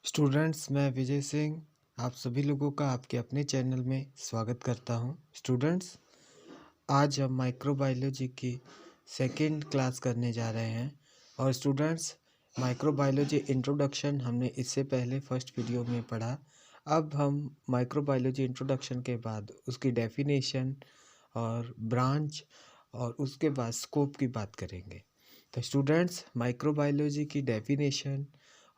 Students, मैं विजय सिंह आप सभी लोगों का आपके अपने चैनल में स्वागत करता हूं। स्टूडेंट्स, आज हम माइक्रोबायोलॉजी की सेकंड क्लास करने जा रहे हैं। और स्टूडेंट्स, माइक्रोबायोलॉजी इंट्रोडक्शन हमने इससे पहले फर्स्ट वीडियो में पढ़ा। अब हम माइक्रोबायोलॉजी इंट्रोडक्शन के बाद उसकी डेफिनेशन और ब्रांच और उसके बाद स्कोप की बात करेंगे। तो स्टूडेंट्स, माइक्रोबायोलॉजी की डेफिनेशन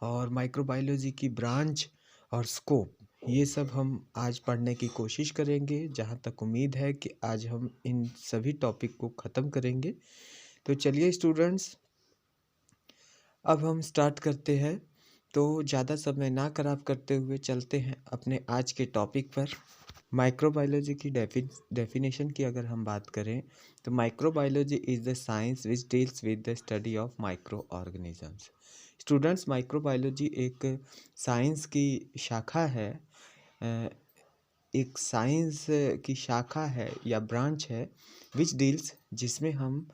और माइक्रोबायोलॉजी की ब्रांच और स्कोप ये सब हम आज पढ़ने की कोशिश करेंगे। जहाँ तक उम्मीद है कि आज हम इन सभी टॉपिक को ख़त्म करेंगे। तो चलिए स्टूडेंट्स, अब हम स्टार्ट करते हैं। तो ज़्यादा समय ना खराब करते हुए चलते हैं अपने आज के टॉपिक पर। माइक्रोबायोलॉजी की डेफिनेशन की अगर हम बात करें तो microbiology is the science which deals with the study of micro organisms. Students, microbiology एक साइंस की शाखा है, एक साइंस की शाखा है या ब्रांच है विच डील्स, जिसमें हम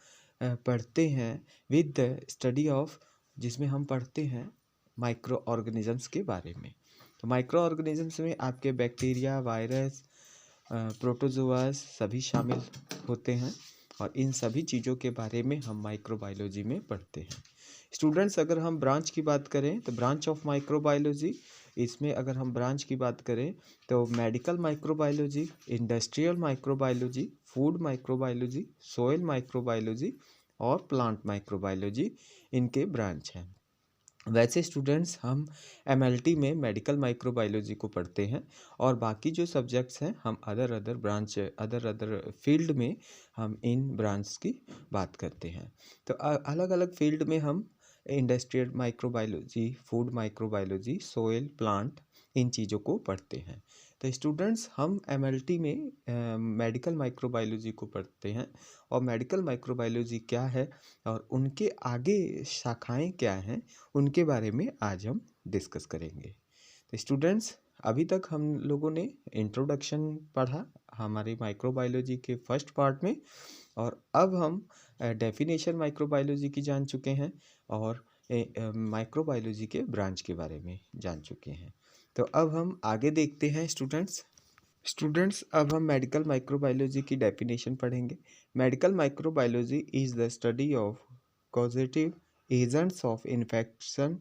पढ़ते हैं विद द स्टडी ऑफ, जिसमें हम पढ़ते हैं माइक्रो ऑर्गेनिजम्स के बारे में। तो माइक्रो ऑर्गेनिजम्स में आपके बैक्टीरिया, वायरस, प्रोटोजोआस सभी शामिल होते हैं और इन सभी चीज़ों के बारे में हम माइक्रोबायोलॉजी में पढ़ते हैं। स्टूडेंट्स, अगर हम ब्रांच की बात करें तो ब्रांच ऑफ माइक्रोबायोलॉजी, इसमें अगर हम ब्रांच की बात करें तो medical microbiology, industrial microbiology, food microbiology, soil microbiology और प्लांट माइक्रोबायोलॉजी इनके ब्रांच हैं। वैसे स्टूडेंट्स, हम एमएलटी में मेडिकल माइक्रोबायोलॉजी को पढ़ते हैं और बाकी जो सब्जेक्ट्स हैं हम अदर फील्ड में हम इन ब्रांच की बात करते हैं। तो अलग अलग फील्ड में हम industrial microbiology, food microbiology, soil, plant in चीज़ों को पढ़ते हैं। तो स्टूडेंट्स, हम एमएलटी में मेडिकल माइक्रोबायोलॉजी को पढ़ते हैं और मेडिकल माइक्रोबायोलॉजी क्या है और उनके आगे शाखाएं क्या हैं उनके बारे में आज हम डिस्कस करेंगे। तो स्टूडेंट्स, अभी तक हम लोगों ने इंट्रोडक्शन पढ़ा हमारी माइक्रोबायोलॉजी के फर्स्ट पार्ट में और अब हम डेफिनेशन माइक्रोबायोलॉजी की जान चुके हैं और माइक्रोबायोलॉजी के ब्रांच के बारे में जान चुके हैं। तो अब हम आगे देखते हैं स्टूडेंट्स, अब हम मेडिकल माइक्रोबायोलॉजी की डेफिनेशन पढ़ेंगे। Medical microbiology is the study of causative agents of infection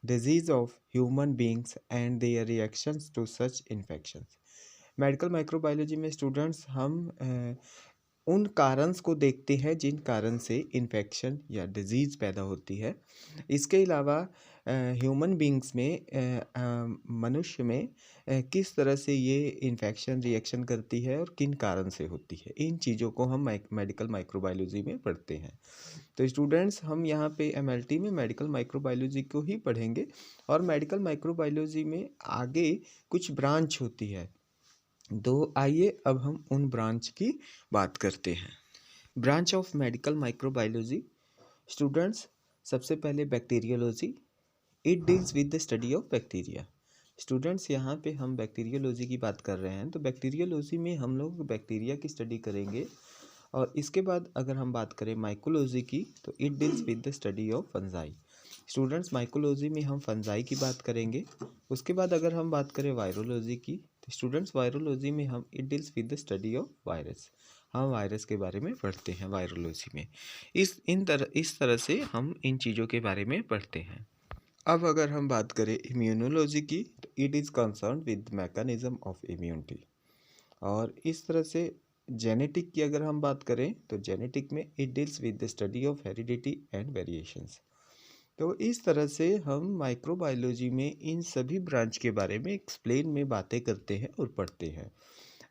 disease of human beings and their reactions to such infections। Medical microbiology में स्टूडेंट्स हम उन कारणस को देखते हैं जिन कारण से इन्फेक्शन या डिजीज़ पैदा होती है। इसके अलावा ह्यूमन बींग्स में मनुष्य में किस तरह से ये इन्फेक्शन रिएक्शन करती है और किन कारण से होती है, इन चीज़ों को हम मेडिकल माइक्रोबायोलॉजी में पढ़ते हैं। तो स्टूडेंट्स, हम यहाँ पे एमएलटी में मेडिकल माइक्रोबायोलॉजी को ही पढ़ेंगे और मेडिकल माइक्रोबायोलॉजी में आगे कुछ ब्रांच होती है। तो आइए अब हम उन ब्रांच की बात करते हैं। Branch of medical microbiology students, सबसे पहले bacteriology, it deals with the study of bacteria. Students, यहाँ पे हम बैक्टीरियोलॉजी की बात कर रहे हैं तो बैक्टीरियोलॉजी में हम लोग बैक्टीरिया की स्टडी करेंगे। और इसके बाद अगर हम बात करें माइकोलॉजी की तो it deals with the study of fungi. Students, mycology में हम फंजाई की बात करेंगे। उसके बाद अगर हम बात करें वायरोलॉजी की तो स्टूडेंट्स, वायरोलॉजी में हम it deals with the study of virus, हम वायरस के बारे में पढ़ते हैं वायरोलॉजी में। इस तरह से हम इन चीज़ों के बारे में पढ़ते हैं। अब अगर हम बात करें इम्यूनोलॉजी की तो it is concern with mechanism of immunity. और इस तरह से जेनेटिक की अगर हम बात करें तो जेनेटिक में it deals with the study of heredity and variations. तो इस तरह से हम माइक्रोबायोलॉजी में इन सभी ब्रांच के बारे में एक्सप्लेन में बातें करते हैं और पढ़ते हैं।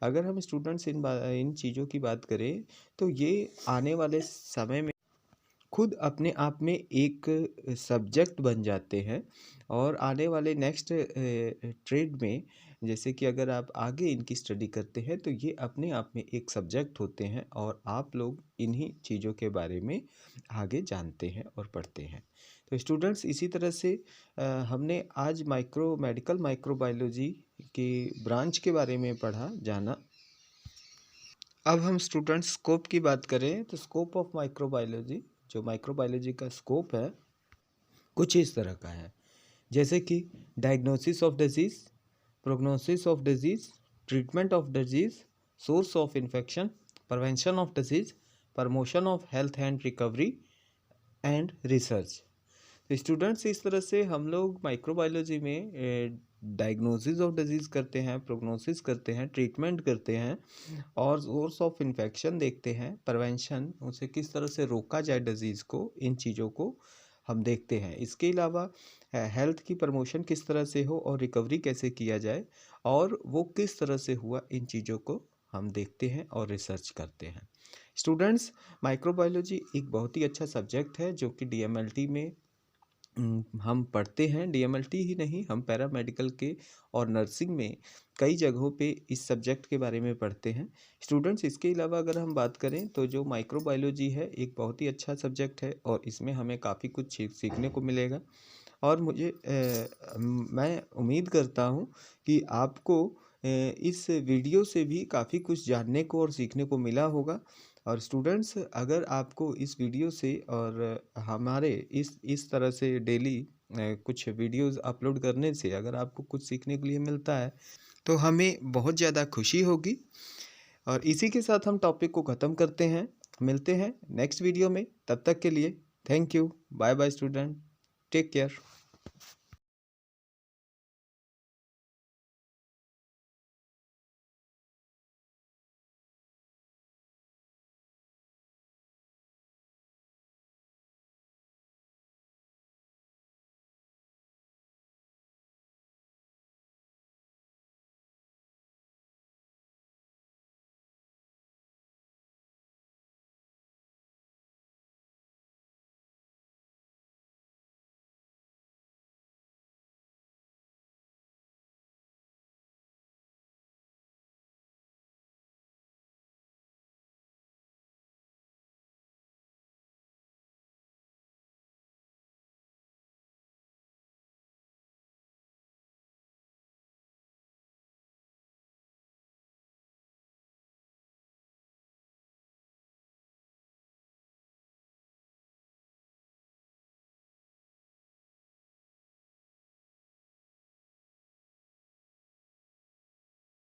अगर हम स्टूडेंट्स इन चीज़ों की बात करें तो ये आने वाले समय में खुद अपने आप में एक सब्जेक्ट बन जाते हैं और आने वाले नेक्स्ट ट्रेड में, जैसे कि अगर आप आगे इनकी स्टडी करते हैं तो ये अपने आप में एक सब्जेक्ट होते हैं और आप लोग इन्हीं चीज़ों के बारे में आगे जानते हैं और पढ़ते हैं। तो स्टूडेंट्स, इसी तरह से हमने आज मेडिकल माइक्रोबायोलॉजी की ब्रांच के बारे में पढ़ा जाना। अब हम स्टूडेंट्स स्कोप की बात करें तो स्कोप ऑफ माइक्रोबायोलॉजी, जो माइक्रोबायोलॉजी का स्कोप है कुछ इस तरह का है। जैसे कि diagnosis of disease, prognosis of disease, treatment of disease, source of infection, prevention of disease, promotion of health and recovery and research. तो स्टूडेंट्स, इस तरह से हम लोग माइक्रोबायोलॉजी में डायग्नोसिस ऑफ डिजीज़ करते हैं, प्रोग्नोसिस करते हैं, ट्रीटमेंट करते हैं और सोर्स ऑफ इन्फेक्शन देखते हैं, प्रिवेंशन, उसे किस तरह से रोका जाए डिजीज़ को, इन चीज़ों को हम देखते हैं। इसके अलावा हेल्थ की प्रमोशन किस तरह से हो और रिकवरी कैसे किया जाए और वो किस तरह से हुआ, इन चीज़ों को हम देखते हैं और रिसर्च करते हैं। स्टूडेंट्स, माइक्रोबायोलॉजी एक बहुत ही अच्छा सब्जेक्ट है जो कि डीएमएलटी में हम पढ़ते हैं। डीएमएलटी ही नहीं, हम पैरामेडिकल के और नर्सिंग में कई जगहों पे इस सब्जेक्ट के बारे में पढ़ते हैं। स्टूडेंट्स, इसके अलावा अगर हम बात करें तो जो माइक्रोबायोलॉजी है एक बहुत ही अच्छा सब्जेक्ट है और इसमें हमें काफ़ी कुछ सीखने को मिलेगा और मैं उम्मीद करता हूँ कि आपको इस वीडियो से भी काफ़ी कुछ जानने को और सीखने को मिला होगा। और स्टूडेंट्स, अगर आपको इस वीडियो से और हमारे इस तरह से डेली कुछ वीडियोस अपलोड करने से अगर आपको कुछ सीखने के लिए मिलता है तो हमें बहुत ज़्यादा खुशी होगी। और इसी के साथ हम टॉपिक को ख़त्म करते हैं। मिलते हैं नेक्स्ट वीडियो में, तब तक के लिए thank you. Bye bye student, take care.